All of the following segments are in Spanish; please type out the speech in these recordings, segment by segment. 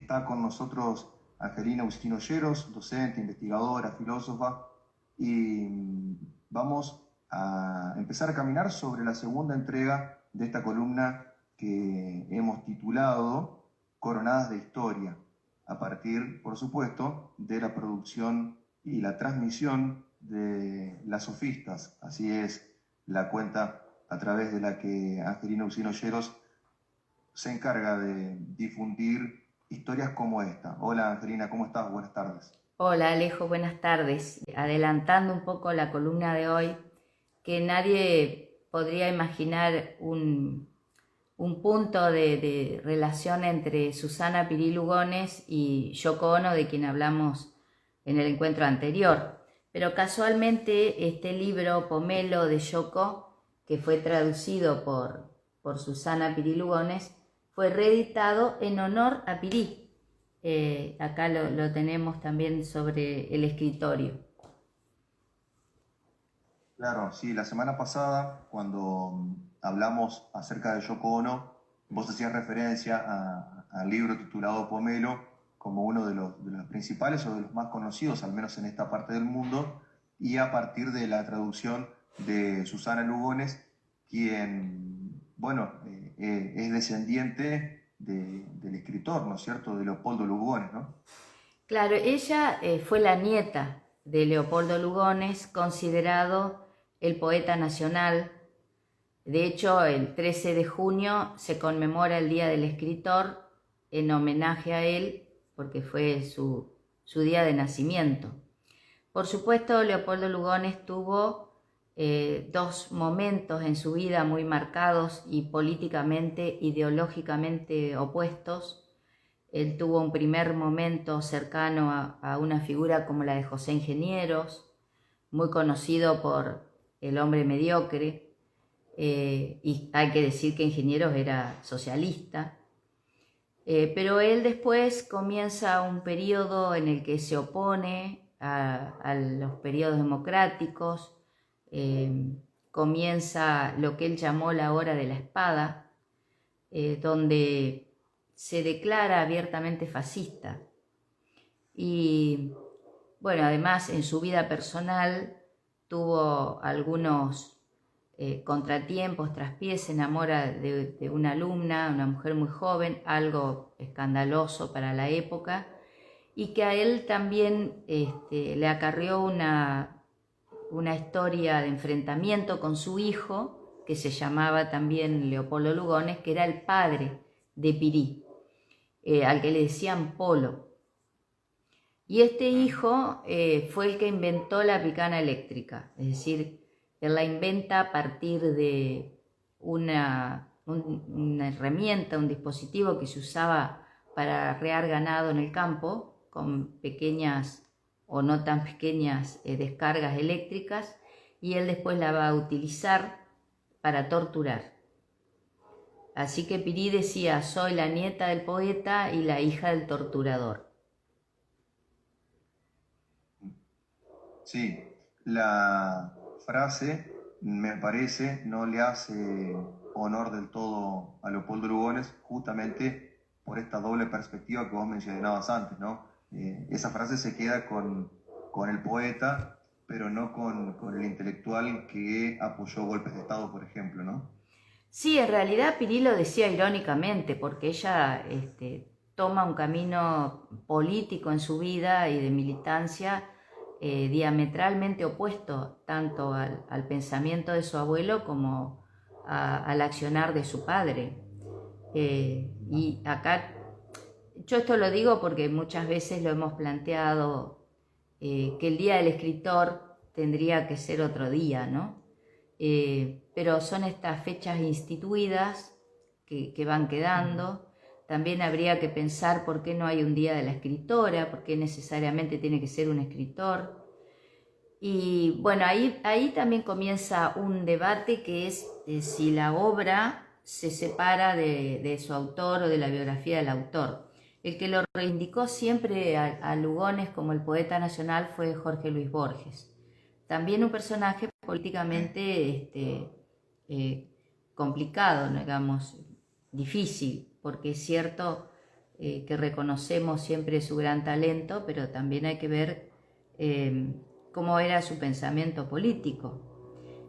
Está con nosotros Angelina Agustín Olleros, docente, investigadora, filósofa, y vamos a empezar a caminar sobre la segunda entrega de esta columna que hemos titulado Coronadas de Historia, a partir, por supuesto, de la producción y la transmisión de Las Sofistas. Así es la cuenta a través de la que Angelina Agustín Olleros se encarga de difundir historias como esta. Hola Angelina, ¿cómo estás? Buenas tardes. Hola Alejo, buenas tardes. Adelantando un poco la columna de hoy, que nadie podría imaginar un punto de relación entre Susana Pirí Lugones y Yoko Ono, de quien hablamos en el encuentro anterior. Pero casualmente este libro, Pomelo, de Yoko, que fue traducido por Susana Pirí Lugones, fue reeditado en honor a Pirí. Acá lo tenemos también sobre el escritorio. Claro, sí, la semana pasada, cuando hablamos acerca de Yoko Ono, vos hacías referencia al libro titulado Pomelo como uno de los principales o de los más conocidos, al menos en esta parte del mundo, y a partir de la traducción de Susana Lugones, quien, bueno, es descendiente del escritor, ¿no es cierto?, de Leopoldo Lugones, ¿no? Claro, ella fue la nieta de Leopoldo Lugones, considerado el poeta nacional. De hecho, el 13 de junio se conmemora el Día del Escritor en homenaje a él, porque fue su día de nacimiento. Por supuesto, Leopoldo Lugones tuvo dos momentos en su vida muy marcados y políticamente, ideológicamente opuestos. Él tuvo un primer momento cercano a una figura como la de José Ingenieros, muy conocido por El hombre mediocre, y hay que decir que Ingenieros era socialista. Pero él después comienza un periodo en el que se opone a los periodos democráticos, comienza lo que él llamó la hora de la espada, donde se declara abiertamente fascista. Y bueno, además en su vida personal tuvo algunos contratiempos, traspiés, se enamora de una alumna, una mujer muy joven, algo escandaloso para la época, y que a él también le acarrió una historia de enfrentamiento con su hijo, que se llamaba también Leopoldo Lugones, que era el padre de Pirí, al que le decían Polo. Y este hijo fue el que inventó la picana eléctrica, es decir, él la inventa a partir de una herramienta, un dispositivo que se usaba para arrear ganado en el campo, con pequeñas o no tan pequeñas descargas eléctricas, y él después la va a utilizar para torturar. Así que Pirí decía: soy la nieta del poeta y la hija del torturador. Sí, la frase, me parece, no le hace honor del todo a Leopoldo Lugones, justamente por esta doble perspectiva que vos mencionabas antes, ¿no? Esa frase se queda con el poeta, pero no con el intelectual que apoyó golpes de Estado, por ejemplo, ¿no? Sí, en realidad Pirí lo decía irónicamente, porque ella toma un camino político en su vida y de militancia diametralmente opuesto tanto al pensamiento de su abuelo como al accionar de su padre. Y acá, yo esto lo digo porque muchas veces lo hemos planteado, que el Día del Escritor tendría que ser otro día, ¿no? Pero son estas fechas instituidas que van quedando. También habría que pensar por qué no hay un día de la escritora, por qué necesariamente tiene que ser un escritor. Y bueno, ahí también comienza un debate que es si la obra se separa de su autor o de la biografía del autor. El que lo reivindicó siempre a Lugones como el poeta nacional fue Jorge Luis Borges. También un personaje políticamente complicado, ¿no? Digamos, difícil, porque es cierto, que reconocemos siempre su gran talento, pero también hay que ver cómo era su pensamiento político.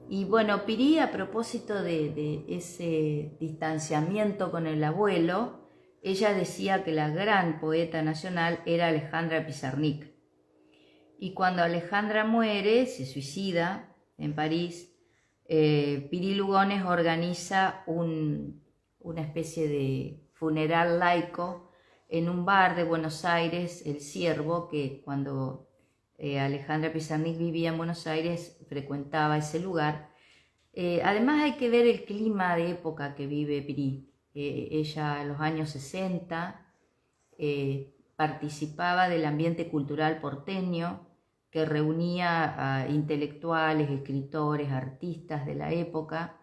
Y bueno, Pirí, a propósito de ese distanciamiento con el abuelo, ella decía que la gran poeta nacional era Alejandra Pizarnik. Y cuando Alejandra muere, se suicida en París, Pirí Lugones organiza una especie de funeral laico en un bar de Buenos Aires, El Ciervo, que cuando Alejandra Pizarnik vivía en Buenos Aires frecuentaba ese lugar. Además hay que ver el clima de época que vive Pirí. Ella en los años 60 participaba del ambiente cultural porteño que reunía a intelectuales, escritores, artistas de la época.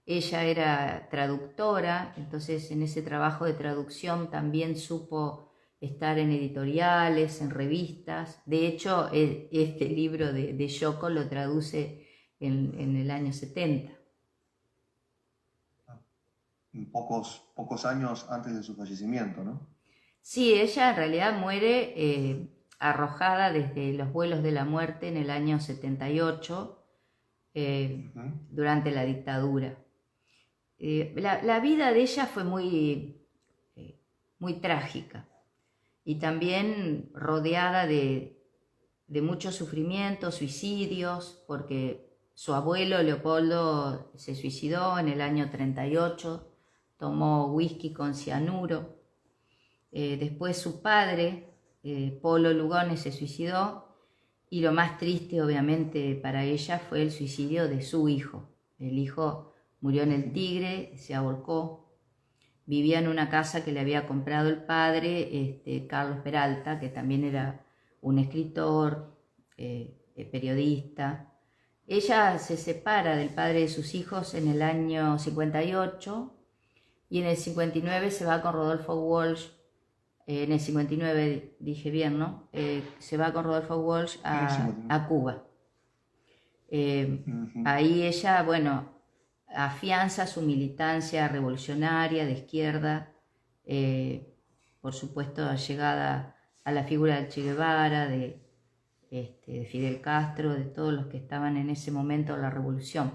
Ella era traductora, entonces en ese trabajo de traducción también supo estar en editoriales, en revistas. De hecho, este libro de Yoko lo traduce en el año 70. Pocos años antes de su fallecimiento, ¿no? Sí, ella en realidad muere arrojada desde los vuelos de la muerte en el año 78, durante la dictadura. La vida de ella fue muy trágica y también rodeada de muchos sufrimientos, suicidios, porque su abuelo Leopoldo se suicidó en el año 38, tomó whisky con cianuro. Después su padre, Polo Lugones, se suicidó, y lo más triste obviamente para ella fue el suicidio de su hijo. El hijo murió en el Tigre, se ahorcó. Vivía en una casa que le había comprado el padre, Carlos Peralta, que también era un escritor, periodista. Ella se separa del padre de sus hijos en el año 58 y en el 59 se va con Rodolfo Walsh. En el 59 dije bien, ¿no? Se va con Rodolfo Walsh a Cuba. Ahí ella, bueno, afianza su militancia revolucionaria de izquierda, por supuesto llegada a la figura de Che Guevara, de Fidel Castro, de todos los que estaban en ese momento en la revolución.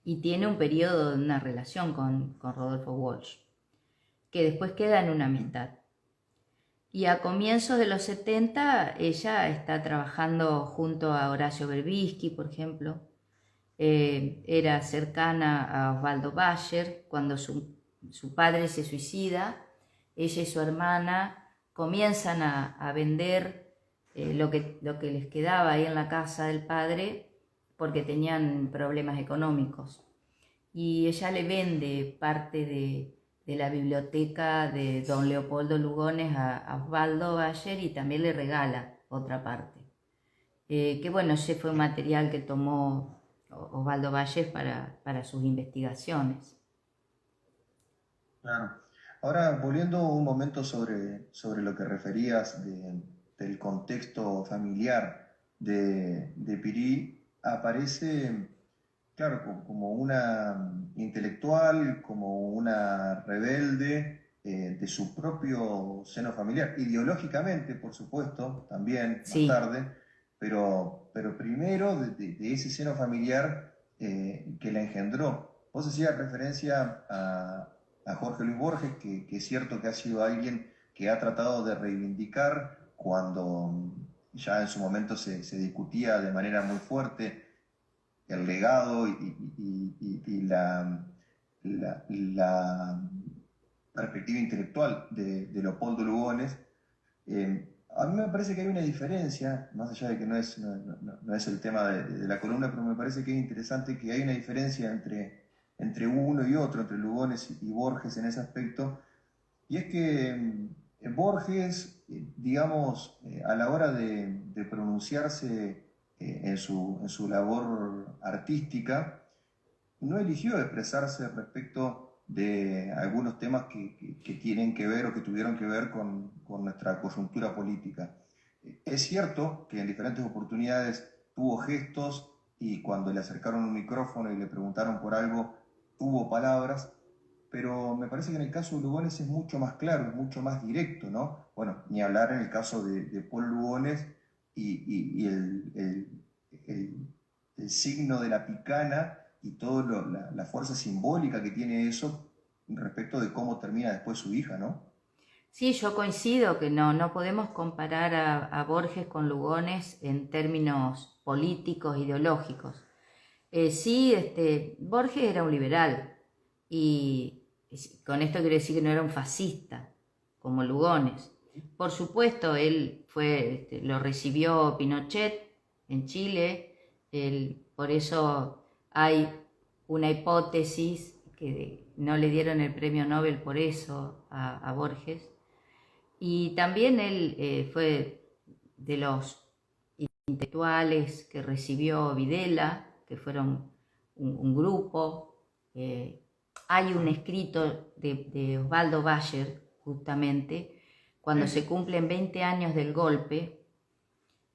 Y tiene un periodo de una relación con Rodolfo Walsh, que después queda en una amistad. Y a comienzos de los 70 ella está trabajando junto a Horacio Berbisky, por ejemplo. Era cercana a Osvaldo Bayer. Cuando su padre se suicida, ella y su hermana comienzan a vender lo que les quedaba ahí en la casa del padre, porque tenían problemas económicos. Y ella le vende parte de la biblioteca de don Leopoldo Lugones a Osvaldo Bayer, y también le regala otra parte. Que bueno, ese fue un material que tomó Osvaldo Bayer para sus investigaciones. Claro. Ahora, volviendo un momento sobre lo que referías del contexto familiar de Pirí, aparece, claro, como una intelectual, como una rebelde de su propio seno familiar, ideológicamente, por supuesto, también más Sí. tarde, pero primero de ese seno familiar que la engendró. Vos hacías referencia a Jorge Luis Borges, que es cierto que ha sido alguien que ha tratado de reivindicar cuando ya en su momento se discutía de manera muy fuerte el legado y la perspectiva intelectual de Leopoldo Lugones. A mí me parece que hay una diferencia, más allá de que no es el tema de la columna, pero me parece que es interesante que hay una diferencia entre uno y otro, entre Lugones y Borges en ese aspecto, y es que Borges, digamos, a la hora de pronunciarse en su labor artística, no eligió expresarse respecto de algunos temas que tienen que ver o que tuvieron que ver con nuestra coyuntura política. Es cierto que en diferentes oportunidades tuvo gestos y cuando le acercaron un micrófono y le preguntaron por algo, tuvo palabras, pero me parece que en el caso de Lugones es mucho más claro, es mucho más directo, ¿no? Bueno, ni hablar en el caso de Paul Lugones y el signo de la picana y toda la fuerza simbólica que tiene eso respecto de cómo termina después su hija, ¿no? Sí, yo coincido que no podemos comparar a Borges con Lugones en términos políticos, ideológicos. Sí, Borges era un liberal y con esto quiero decir que no era un fascista como Lugones. Por supuesto, él lo recibió Pinochet en Chile, por eso hay una hipótesis que no le dieron el premio Nobel por eso a Borges. Y también él fue de los intelectuales que recibió Videla, que fueron un grupo. Hay un escrito de Osvaldo Bayer, justamente, cuando se cumplen 20 años del golpe,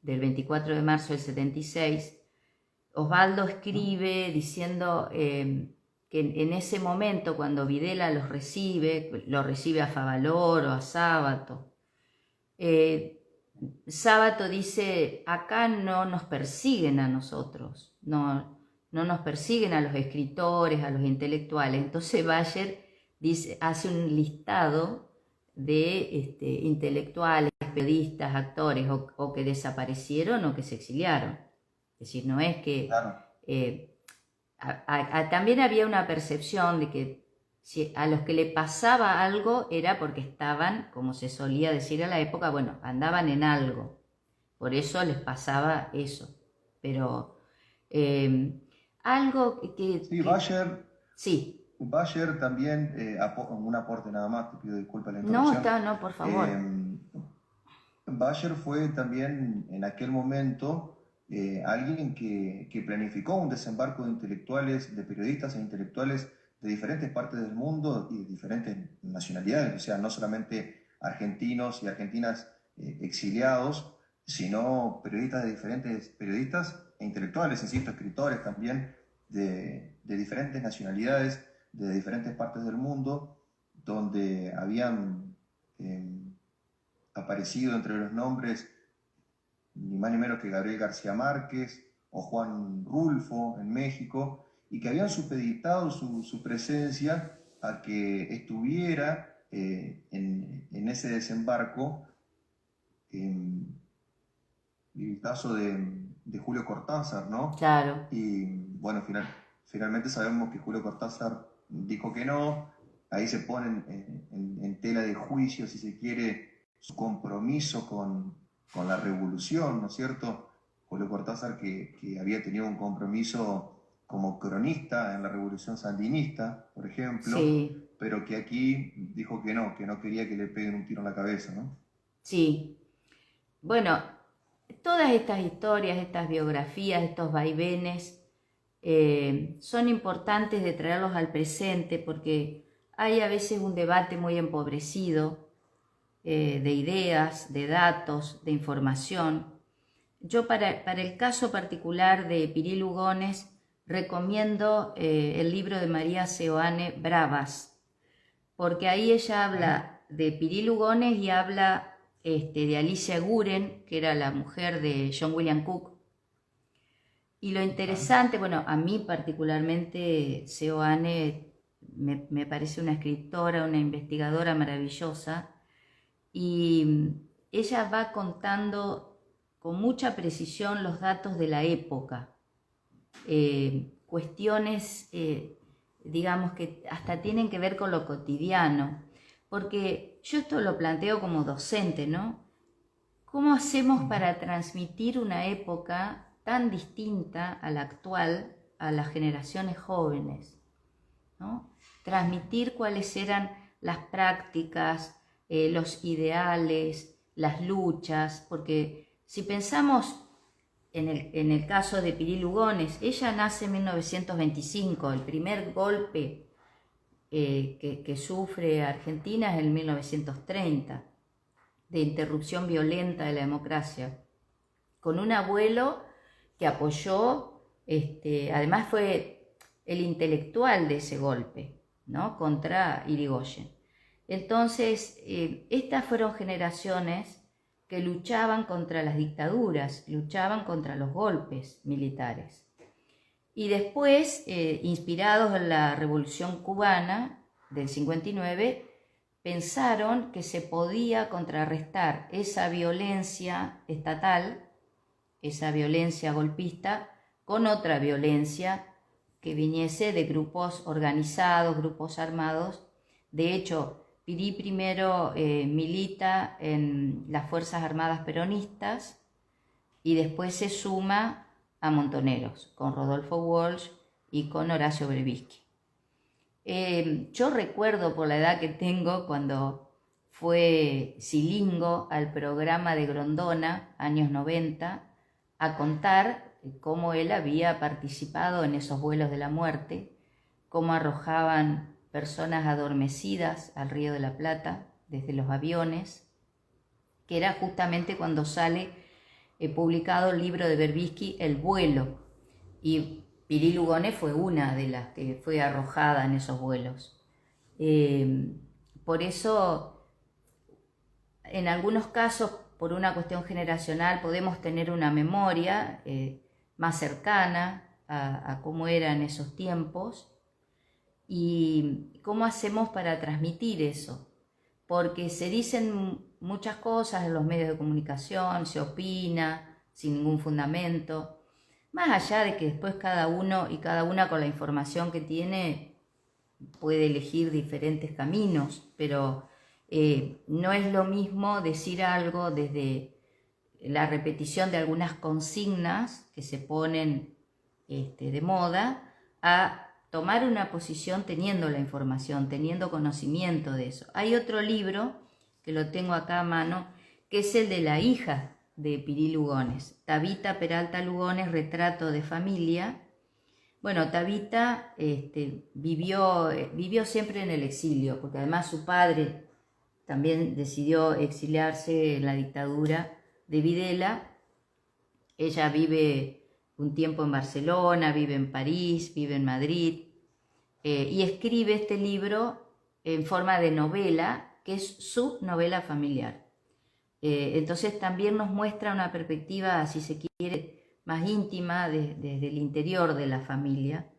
del 24 de marzo del 76, Osvaldo escribe diciendo que en ese momento, cuando Videla lo recibe a Favaloro o a Sábato, Sábato dice, acá no nos persiguen a nosotros, no nos persiguen a los escritores, a los intelectuales. Entonces Bayer hace un listado de intelectuales, periodistas, actores, o que desaparecieron o que se exiliaron. Es decir, no es que... Claro. También había una percepción de que si a los que le pasaba algo era porque estaban, como se solía decir a la época, bueno, andaban en algo, por eso les pasaba eso. Pero algo Sí, Bayer, sí. Bayer también, un aporte nada más, te pido disculpas la No, interrupción. no, por favor. Bayer fue también en aquel momento alguien que planificó un desembarco de intelectuales, de periodistas e intelectuales de diferentes partes del mundo y de diferentes nacionalidades, o sea, no solamente argentinos y argentinas exiliados, sino periodistas de diferentes periodistas e intelectuales, insisto, escritores también de diferentes nacionalidades, de diferentes partes del mundo, donde habían aparecido entre los nombres ni más ni menos que Gabriel García Márquez o Juan Rulfo en México, y que habían supeditado su presencia a que estuviera en ese desembarco el caso de Julio Cortázar, ¿no? Claro. Y bueno, finalmente sabemos que Julio Cortázar dijo que no, ahí se ponen en tela de juicio, si se quiere, su compromiso con la revolución, ¿no es cierto? Julio Cortázar que había tenido un compromiso como cronista en la revolución sandinista, por ejemplo, Sí. pero que aquí dijo que no quería que le peguen un tiro en la cabeza, ¿no? Sí. Bueno, todas estas historias, estas biografías, estos vaivenes, son importantes de traerlos al presente porque hay a veces un debate muy empobrecido de ideas, de datos, de información. Yo para el caso particular de Piri Lugones recomiendo el libro de María Seoane, Bravas, porque ahí ella habla de Piri Lugones y habla de Alicia Guren, que era la mujer de John William Cook. Y lo interesante, bueno, a mí particularmente Seoane me parece una escritora, una investigadora maravillosa, y ella va contando con mucha precisión los datos de la época, cuestiones, digamos, que hasta tienen que ver con lo cotidiano, porque yo esto lo planteo como docente, ¿no? ¿Cómo hacemos para transmitir una época tan distinta a la actual a las generaciones jóvenes, ¿no? Transmitir cuáles eran las prácticas, los ideales, las luchas, porque si pensamos en el caso de Piri Lugones, ella nace en 1925, el primer golpe que sufre Argentina es en 1930, de interrupción violenta de la democracia, con un abuelo que apoyó, además fue el intelectual de ese golpe. ¿no? Contra Irigoyen. Entonces, estas fueron generaciones que luchaban contra las dictaduras, luchaban contra los golpes militares. Y después, inspirados en la Revolución Cubana del 59, pensaron que se podía contrarrestar esa violencia estatal, esa violencia golpista, con otra violencia que viniese de grupos organizados, grupos armados. De hecho, Pirí primero milita en las Fuerzas Armadas Peronistas y después se suma a Montoneros, con Rodolfo Walsh y con Horacio Brevisky. Yo recuerdo, por la edad que tengo, cuando fue Silingo al programa de Grondona, años 90, a contar cómo él había participado en esos vuelos de la muerte, cómo arrojaban personas adormecidas al Río de la Plata desde los aviones, que era justamente cuando sale publicado el libro de Brevisky, El vuelo, y Pirí Lugones fue una de las que fue arrojada en esos vuelos. Por eso, en algunos casos, por una cuestión generacional, podemos tener una memoria más cercana a cómo era en esos tiempos y cómo hacemos para transmitir eso. Porque se dicen muchas cosas en los medios de comunicación, se opina sin ningún fundamento. Más allá de que después cada uno y cada una con la información que tiene puede elegir diferentes caminos, pero no es lo mismo decir algo desde la repetición de algunas consignas que se ponen de moda a tomar una posición teniendo la información, teniendo conocimiento de eso. Hay otro libro, que lo tengo acá a mano, que es el de la hija de Pirí Lugones, Tabita Peralta Lugones, Retrato de familia. Bueno, Tabita vivió siempre en el exilio, porque además su padre también decidió exiliarse en la dictadura de Videla. Ella vive un tiempo en Barcelona, vive en París, vive en Madrid, y escribe este libro en forma de novela, que es su novela familiar. Entonces también nos muestra una perspectiva, si se quiere, más íntima desde el interior de la familia.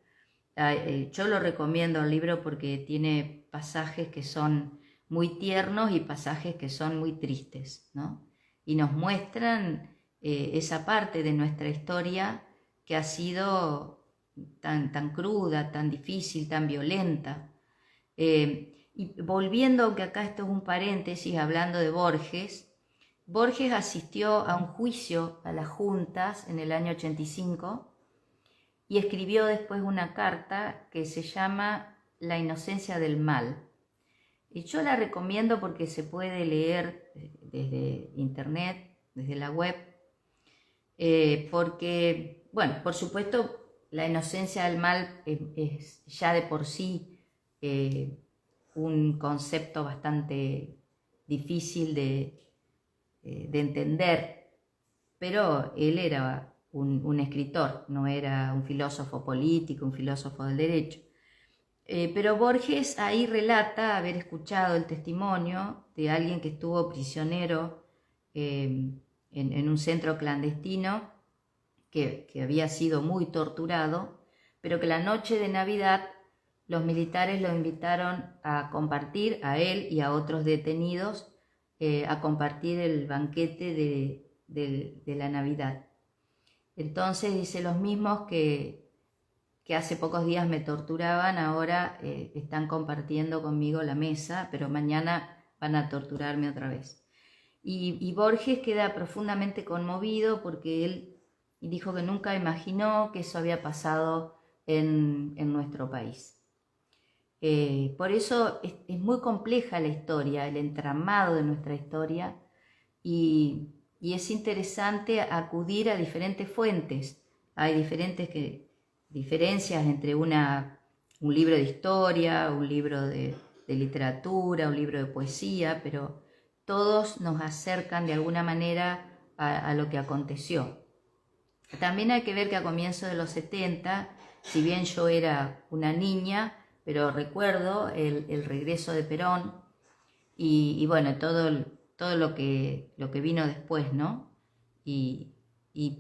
Yo lo recomiendo el libro porque tiene pasajes que son muy tiernos y pasajes que son muy tristes, ¿no? Y nos muestran esa parte de nuestra historia que ha sido tan cruda, tan difícil, tan violenta. Y volviendo, aunque acá esto es un paréntesis, hablando de Borges, Borges asistió a un juicio a las juntas en el año 85 y escribió después una carta que se llama La inocencia del mal. Y yo la recomiendo porque se puede leer desde internet, desde la web, porque, bueno, por supuesto, la inocencia del mal es ya de por sí un concepto bastante difícil de entender, pero él era un escritor, no era un filósofo político, un filósofo del derecho. Pero Borges ahí relata haber escuchado el testimonio de alguien que estuvo prisionero en un centro clandestino, que había sido muy torturado, pero que la noche de Navidad los militares lo invitaron a compartir, a él y a otros detenidos, a compartir el banquete de la Navidad. Entonces dice, los mismos que hace pocos días me torturaban, ahora están compartiendo conmigo la mesa, pero mañana van a torturarme otra vez. Y Borges queda profundamente conmovido porque él dijo que nunca imaginó que eso había pasado en nuestro país. Por eso es muy compleja la historia, el entramado de nuestra historia, y es interesante acudir a diferentes fuentes. Hay diferencias entre un libro de historia, un libro de literatura, un libro de poesía, pero todos nos acercan de alguna manera a lo que aconteció. También hay que ver que a comienzos de los 70, si bien yo era una niña, pero recuerdo el regreso de Perón y bueno, todo lo que vino después, ¿no? Y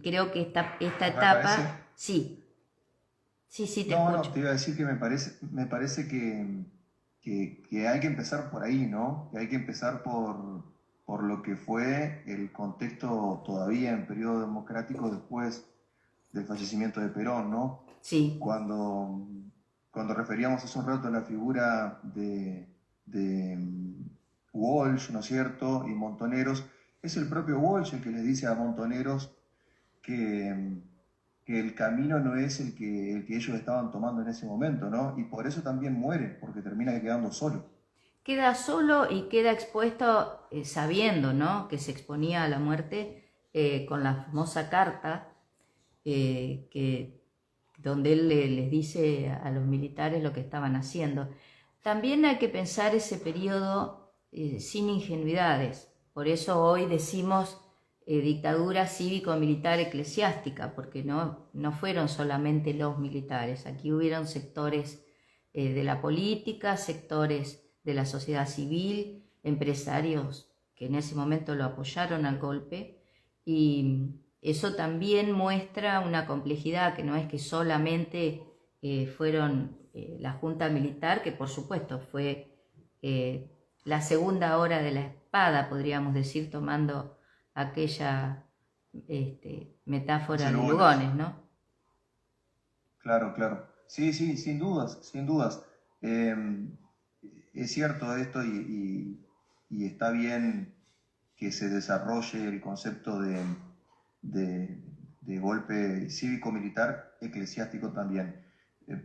creo que esta Me parece. etapa, sí, sí, te No, escucho. te iba a decir que me parece que hay que empezar por ahí, ¿no? Que hay que empezar por lo que fue el contexto todavía en periodo democrático después del fallecimiento de Perón, ¿no? Sí, Cuando, cuando referíamos hace un rato a la figura de Walsh, ¿no es cierto? Y Montoneros, es el propio Walsh el que les dice a Montoneros que, que el camino no es el que ellos estaban tomando en ese momento, ¿no? Y por eso también muere, porque termina quedando solo. queda solo y queda expuesto sabiendo, ¿no? Que se exponía a la muerte con la famosa carta que donde él les dice a los militares lo que estaban haciendo. También hay que pensar ese periodo sin ingenuidades. Por eso hoy decimos dictadura cívico-militar eclesiástica, porque no fueron solamente los militares. Aquí hubieron sectores de la política, sectores de la sociedad civil, empresarios que en ese momento lo apoyaron al golpe y eso también muestra una complejidad que no es que solamente fueron la Junta Militar, que por supuesto fue la segunda hora de la espada, podríamos decir, tomando aquella metáfora de Cacerolas. Lugones, ¿no? Claro, claro. Sí, sí, sin dudas, sin dudas. Eh, es cierto esto y está bien que se desarrolle el concepto de, de golpe cívico-militar eclesiástico también.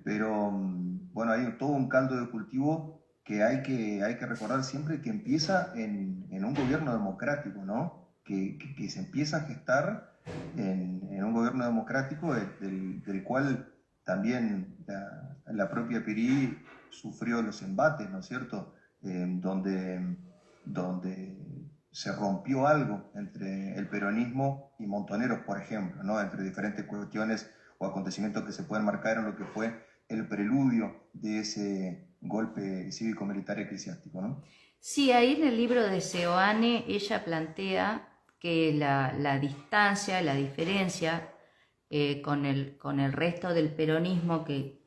Pero bueno, hay todo un caldo de cultivo que hay que recordar siempre que empieza en un gobierno democrático, ¿no? Que se empieza a gestar en un gobierno democrático del cual también la propia Pirí sufrió los embates, ¿no es cierto? Donde se rompió algo entre el peronismo y Montoneros, por ejemplo, ¿no? Entre diferentes cuestiones o acontecimientos que se pueden marcar en lo que fue el preludio de ese golpe cívico-militar eclesiástico, ¿no? Sí, ahí en el libro de Seoane ella plantea que la distancia, la diferencia con el resto del peronismo que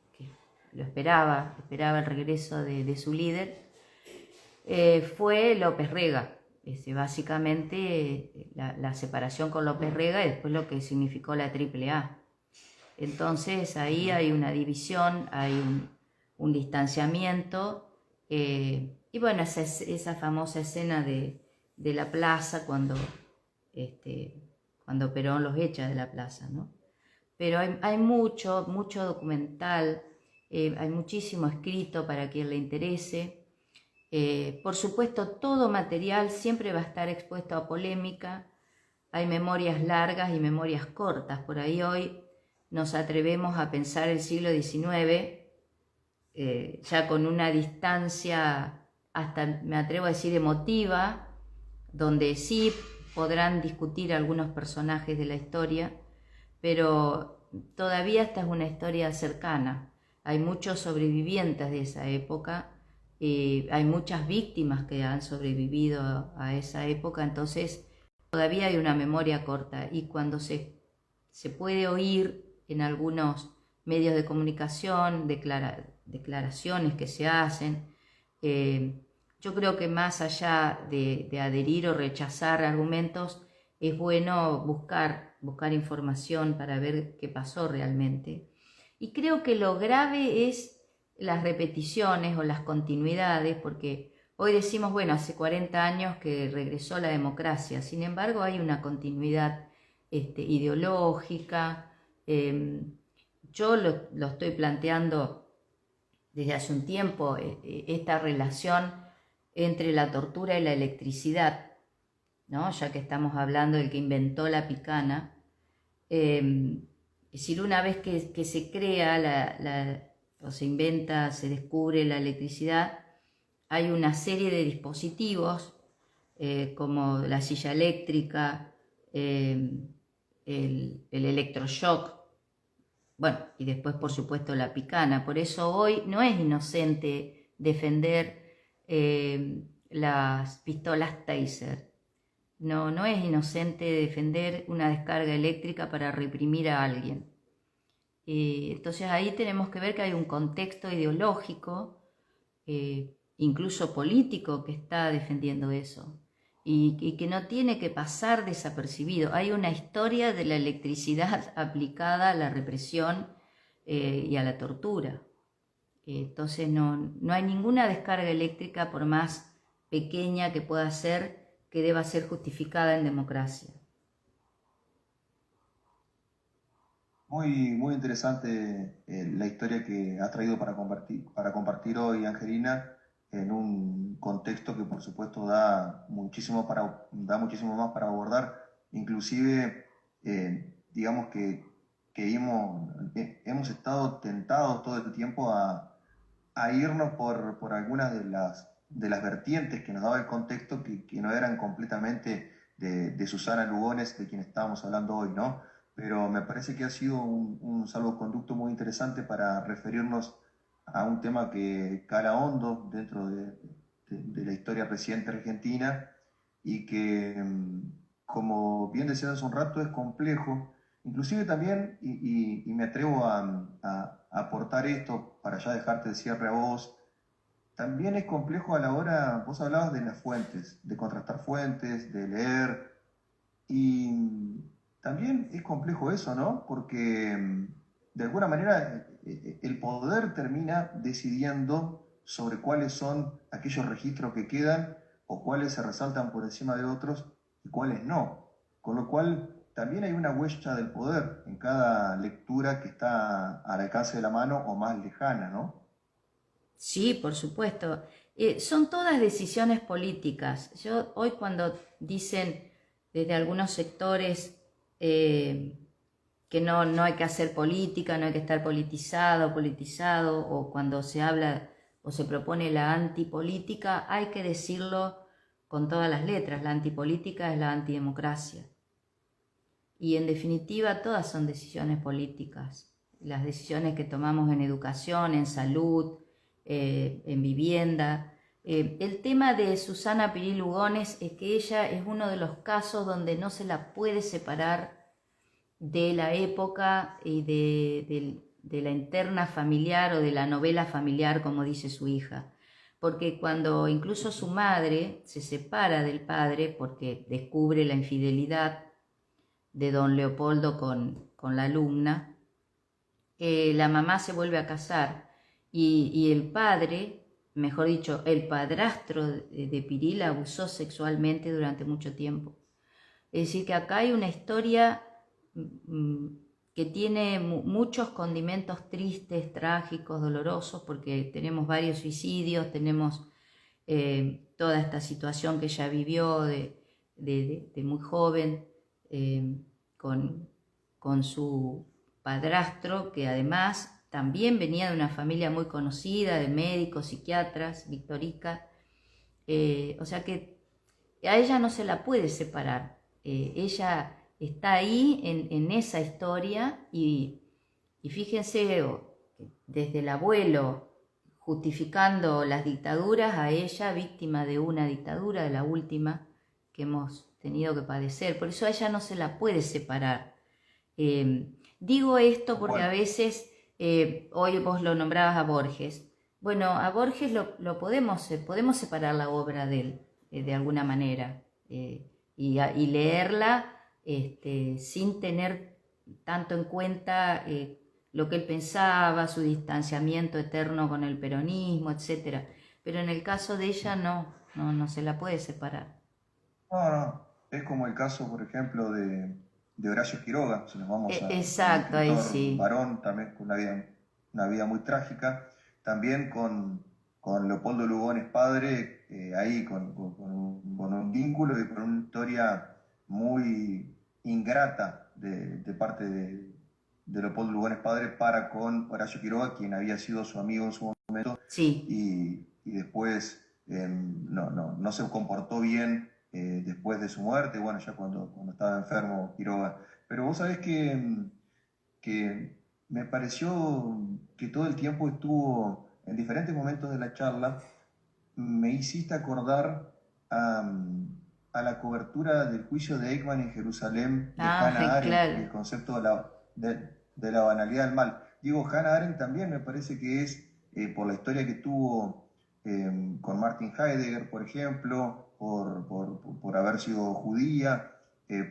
lo esperaba el regreso de su líder, fue López Rega. Básicamente la separación con López Rega y después lo que significó la AAA. Entonces ahí hay una división, hay un distanciamiento y bueno, esa famosa escena de la plaza cuando Perón los echa de la plaza, ¿no? Pero hay mucho documental, hay muchísimo escrito para quien le interese. Por supuesto, todo material siempre va a estar expuesto a polémica. Hay memorias largas y memorias cortas. Por ahí hoy nos atrevemos a pensar el siglo XIX ya con una distancia, hasta me atrevo a decir emotiva, donde sí podrán discutir algunos personajes de la historia, pero todavía esta es una historia cercana. Hay muchos sobrevivientes de esa época, hay muchas víctimas que han sobrevivido a esa época, entonces todavía hay una memoria corta y cuando se puede oír en algunos medios de comunicación declaraciones que se hacen, yo creo que más allá de adherir o rechazar argumentos, es bueno buscar información para ver qué pasó realmente. Y creo que lo grave es las repeticiones o las continuidades, porque hoy decimos, bueno, hace 40 años que regresó la democracia, sin embargo hay una continuidad ideológica. Yo lo estoy planteando desde hace un tiempo, esta relación entre la tortura y la electricidad, ¿no? Ya que estamos hablando del que inventó la picana. Es decir, una vez que se crea o se inventa, se descubre la electricidad, hay una serie de dispositivos como la silla eléctrica, el electroshock, bueno, y después por supuesto la picana. Por eso hoy no es inocente defender las pistolas Taser. No, no es inocente defender una descarga eléctrica para reprimir a alguien. Entonces ahí tenemos que ver que hay un contexto ideológico, incluso político, que está defendiendo eso y que no tiene que pasar desapercibido. Hay una historia de la electricidad aplicada a la represión y a la tortura. Entonces no hay ninguna descarga eléctrica, por más pequeña que pueda ser, que deba ser justificada en democracia. Muy, muy interesante la historia que has traído para compartir hoy, Angelina, en un contexto que por supuesto da muchísimo más para abordar. Inclusive, digamos que hemos estado tentados todo el tiempo a irnos por algunas de las vertientes que nos daba el contexto que no eran completamente de Susana Lugones, de quien estábamos hablando hoy, ¿no? Pero me parece que ha sido un salvoconducto muy interesante para referirnos a un tema que cala hondo dentro de la historia reciente argentina y que, como bien decías hace un rato, es complejo. Inclusive también, y me atrevo a aportar esto para ya dejarte el cierre a vos, también es complejo a la hora, vos hablabas de las fuentes, de contrastar fuentes, de leer, y también es complejo eso, ¿no? Porque de alguna manera el poder termina decidiendo sobre cuáles son aquellos registros que quedan o cuáles se resaltan por encima de otros y cuáles no. Con lo cual también hay una huella del poder en cada lectura que está al alcance de la mano o más lejana, ¿no? Sí, por supuesto. Son todas decisiones políticas. Yo hoy cuando dicen desde algunos sectores que no hay que hacer política, no hay que estar politizado, o cuando se habla o se propone la antipolítica, hay que decirlo con todas las letras. La antipolítica es la antidemocracia. Y en definitiva todas son decisiones políticas. Las decisiones que tomamos en educación, en salud, en vivienda. El tema de Susana Pirí Lugones es que ella es uno de los casos donde no se la puede separar de la época y de la interna familiar o de la novela familiar, como dice su hija. Porque cuando incluso su madre se separa del padre porque descubre la infidelidad de don Leopoldo con la alumna, la mamá se vuelve a casar y el padre, mejor dicho, el padrastro de Piril abusó sexualmente durante mucho tiempo. Es decir, que acá hay una historia que tiene muchos condimentos tristes, trágicos, dolorosos, porque tenemos varios suicidios, tenemos toda esta situación que ella vivió de muy joven con, con su padrastro, que además también venía de una familia muy conocida, de médicos, psiquiatras, Victorica. O sea que a ella no se la puede separar. Ella está ahí en esa historia y fíjense, desde el abuelo justificando las dictaduras, a ella víctima de una dictadura, de la última que hemos tenido que padecer. Por eso a ella no se la puede separar. Digo esto porque a Bueno, veces, hoy vos lo nombrabas a Borges. Bueno, a Borges lo podemos separar la obra de él, de alguna manera, y leerla sin tener tanto en cuenta lo que él pensaba, su distanciamiento eterno con el peronismo, etc. Pero en el caso de ella no se la puede separar. no, no. Es como el caso, por ejemplo, de Horacio Quiroga, si nos vamos a un Exacto, ahí escritor sí. varón, también con una vida muy trágica, también con Leopoldo Lugones padre, ahí con un vínculo y con una historia muy ingrata de parte de Leopoldo Lugones padre para con Horacio Quiroga, quien había sido su amigo en su momento Sí, y después no se comportó bien después de su muerte, bueno, ya cuando estaba enfermo Quiroga. Pero vos sabés que me pareció que todo el tiempo estuvo, en diferentes momentos de la charla, me hiciste acordar a, a la cobertura del juicio de Eichmann en Jerusalén de Ah, Hannah Arendt y claro. el concepto de la banalidad del mal. Digo, Hannah Arendt también me parece que es, por la historia que tuvo con Martin Heidegger, por ejemplo, por haber sido judía,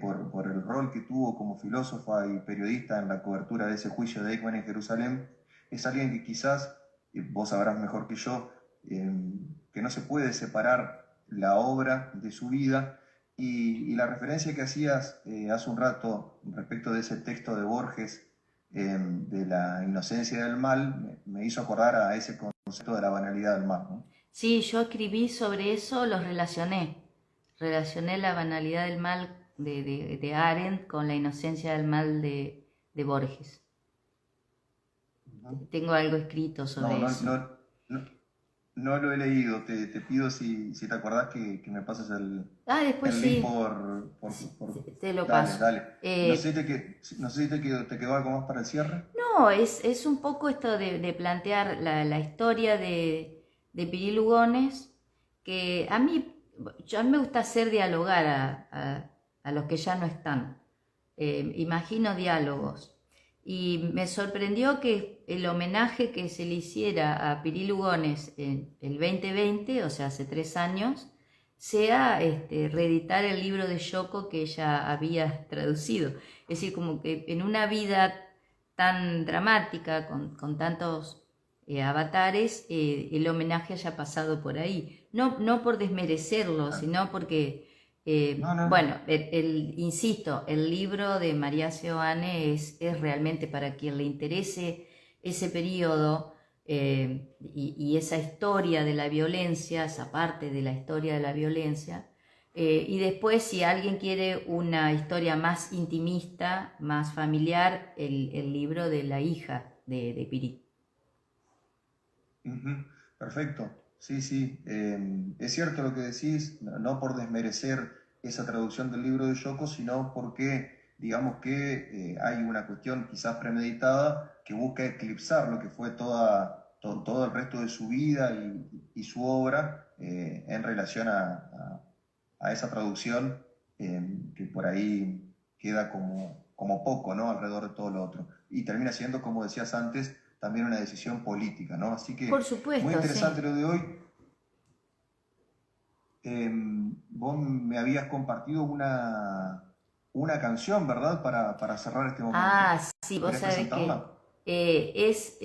por el rol que tuvo como filósofa y periodista en la cobertura de ese juicio de Eichmann en Jerusalén, es alguien que quizás, vos sabrás mejor que yo, que no se puede separar la obra de su vida, y la referencia que hacías hace un rato respecto de ese texto de Borges, de la inocencia del mal, me hizo acordar a ese concepto de la banalidad del mal, ¿no? Sí, yo escribí sobre eso, los relacioné. Relacioné la banalidad del mal de Arendt con la inocencia del mal de Borges. Uh-huh. Tengo algo escrito No, sobre eso. no, no lo he leído. Te pido si te acordás que me pases Ah, después el link sí, te lo Dale, paso. dale. No sé si te quedó algo más para el cierre. No, es un poco esto de plantear la historia de Piri Lugones, que a mí me gusta hacer dialogar a los que ya no están. Imagino diálogos. Y me sorprendió que el homenaje que se le hiciera a Piri Lugones en el 2020, o sea, hace 3 años, sea reeditar el libro de Yoko que ella había traducido. Es decir, como que en una vida tan dramática, con tantos avatares, el homenaje haya pasado por ahí. No, no por desmerecerlo, sino porque, No, no. bueno, insisto, el libro de María Seoane es realmente para quien le interese ese periodo y esa historia de la violencia, esa parte de la historia de la violencia. Y después, si alguien quiere una historia más intimista, más familiar, el libro de la hija de Piri. Ujú. Perfecto. Sí, sí. Es cierto lo que decís, no por desmerecer esa traducción del libro de Yoko, sino porque digamos que hay una cuestión quizás premeditada que busca eclipsar lo que fue todo el resto de su vida y su obra en relación a esa traducción que por ahí queda como poco, ¿no? Alrededor de todo lo otro. Y termina siendo, como decías antes, también una decisión política, ¿no? Así Por que muy supuesto, interesante sí. lo de hoy. Vos me habías compartido una canción, ¿verdad? Para cerrar este momento. Ah, sí, vos ¿Querés sabés que presentarla? es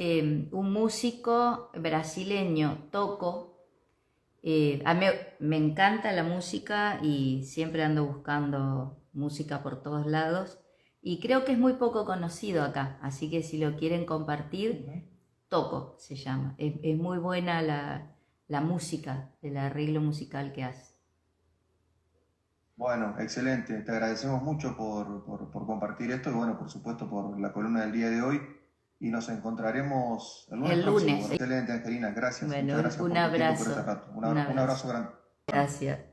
un músico brasileño, Toco. A mí me encanta la música y siempre ando buscando música por todos lados. Y creo que es muy poco conocido acá, así que si lo quieren compartir, Uh-huh. Toco se llama. Es muy buena la música, el arreglo musical que hace. Bueno, excelente. Te agradecemos mucho por compartir esto y bueno, por supuesto por la columna del día de hoy. Y nos encontraremos el lunes El próximo. lunes. Excelente, Angelina. Gracias. Bueno, Muchas gracias un por tu tiempo y por este abrazo. rato. Un Un abrazo. abrazo grande. Gracias.